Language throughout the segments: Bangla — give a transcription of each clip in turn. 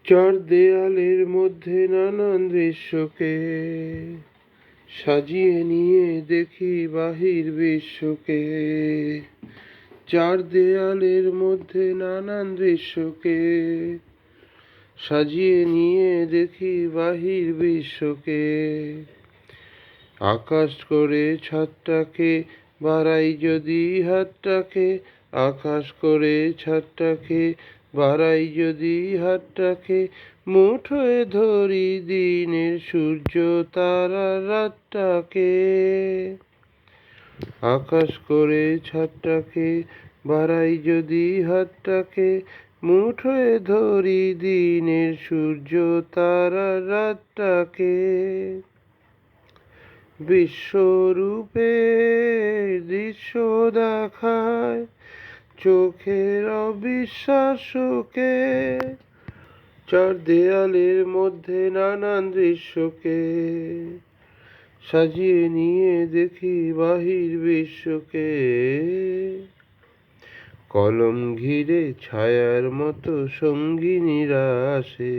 চার দেয়ালের মধ্যে নানান দৃশ্যকে সাজিয়ে নিয়ে দেখি বাহির বিশ্বকে। চার দেয়ালের মধ্যে নানান দৃশ্যকে সাজিয়ে নিয়ে দেখি বাহির বিশ্বকে। আকাশ করে ছাদটাকে বাড়াই যদি হাতটাকে, আকাশ করে ছাদটাকে বাড়াই যদি হাতটাকে, মুঠোয় ধরি দিনের সূর্য তারা রাতটাকে। আকাশ করে ছাদটাকে বাড়াই যদি হাতটাকে, মুঠোয় ধরি দিনের সূর্য তারা রাতটাকে। বিশ্বরূপের দৃশ্য দেখায় চোখের অবিশ্বাসকে। চার দেয়ালের মধ্যে নানান দৃশ্যকে সাজিয়ে নিয়ে দেখি বাহির বিশ্বকে। কলম ঘিরে ছায়ার মতো সঙ্গিনীরা আসে,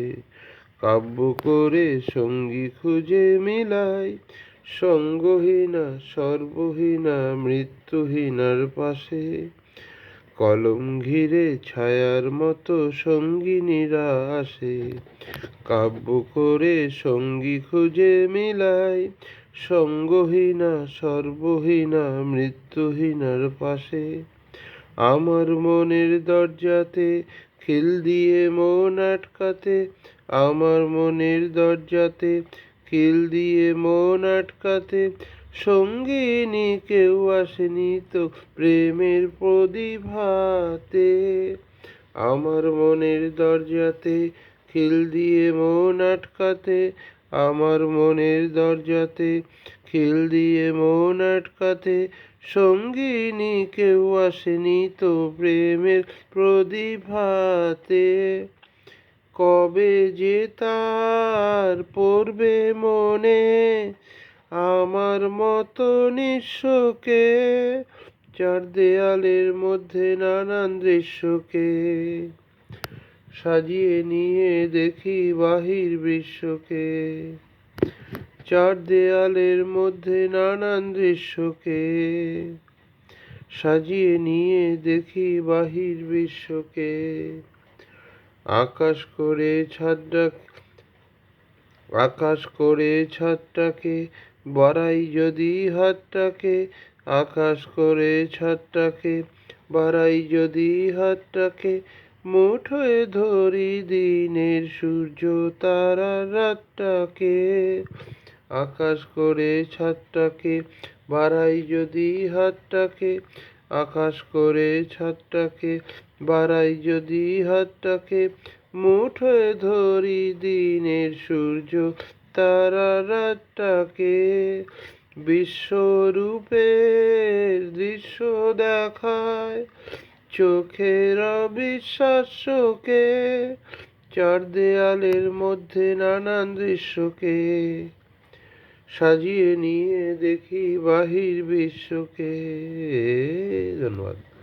কাব্য করে সঙ্গী খুঁজে মিলাই, সঙ্গহীনা সর্বহীনা মৃত্যুহীনার পাশে। কলম ঘিরে ছায়ার মতো সঙ্গিনীরা আসে, কাব্য করে সঙ্গী খুঁজে মিলাই, সঙ্গহীনা সর্বহীনা মৃত্যুহীনার পাশে। আমার মনের দরজাতে খিল দিয়ে মন আটকাতে, আমার মনের দরজাতে খিল দিয়ে মন আটকাতে, সঙ্গিনী কেউ আসেনি তো প্রেমের প্রদীপ হাতে। আমার মনের দরজাতে খিল দিয়ে মন আটকাতে, আমার মনের দরজাতে খিল দিয়ে মন আটকাতে, সঙ্গিনী কেউ আসেনি তো প্রেমের প্রদীপ হাতে। কবে যে তার পড়বে মনে আমার মতো নিঃস্বকে। চার দেয়ালের মধ্যে নানান দৃশ্যকে সাজিয়ে নিয়ে দেখি বাহির বিশ্বকে। চার দেয়ালের মধ্যে নানান দৃশ্যকে সাজিয়ে নিয়ে দেখি বাহির বিশ্বকে। আকাশ করে ছাদটাকে বাড়াই যদি হাতটাকে, আকাশ করে ছাদটাকে বাড়াই যদি হাতটাকে, মুঠোয় ধরি দিনের সূর্য তারা রাতটাকে। আকাশ করে ছাদটাকে বাড়াই যদি হাতটাকে, আকাশ করে ছাদটাকে বাড়াই যদি হাতটাকে, মুঠোয় ধরি দিনের সূর্য তারা রাতটাকে। বিশ্বরূপের দৃশ্য দেখায় চোখের অবিশ্বাসকে। চার দেয়ালের মধ্যে নানান দৃশ্যকে সাজিয়ে নিয়ে দেখি বাহির বিশ্বকে। ধন্যবাদ।